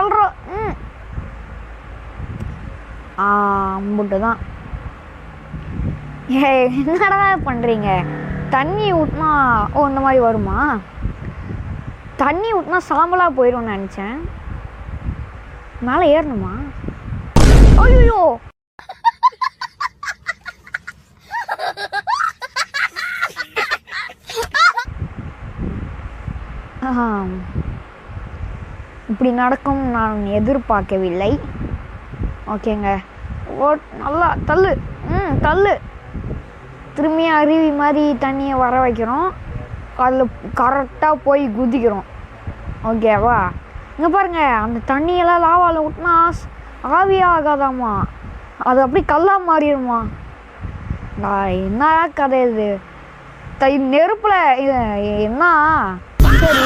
தள்ளுறோம். அம்புட்டு தான். என்னடா பண்ணுறீங்க? தண்ணி ஊற்றினா இந்த மாதிரி வருமா? தண்ணி ஊற்றினா சாம்பலாக போயிடும்னு நினச்சேன். மேலே ஏறணுமா? ஐயோ, இப்படி நடக்கும் நான் எதிர்பார்க்கவில்லை. ஓகேங்க, நல்லா தள்ளு. தள்ளு. திரும்பியும் அருவி மாதிரி தண்ணியை வர வைக்கிறோம். அதில் கரெக்டாக போய் குதிக்கிறோம். ஓகேவா? இங்கே பாருங்கள், அந்த தண்ணியெல்லாம் லாவாவில் விட்டுனா ஆவியாக ஆகாதாம்மா, அது அப்படி கல்லாக மாறிடுமா? என்ன கதை இது? நெருப்பில் என்ன? சரி,